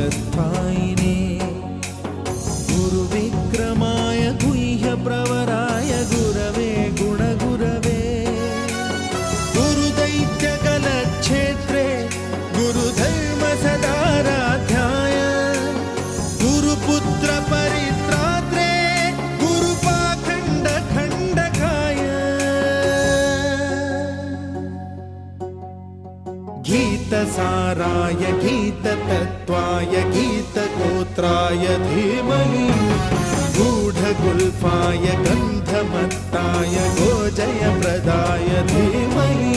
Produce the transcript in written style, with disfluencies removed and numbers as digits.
कालस्थायिने गुरुविक्रमाय गुह्यप्रवराय गुरवे गुणगुरवे गुरुदैत्यकलक्षेत्रे गुरुधर्मसदाराध्याय गुरुपुत्रपरित्रात्रे गुरुपाखण्डखण्डकाय गीतसाराय गीततत्त्वाय गीतगोत्राय धीमहि गूढगुल्फाय गन्धमत्ताय गोजयप्रदाय धीमहि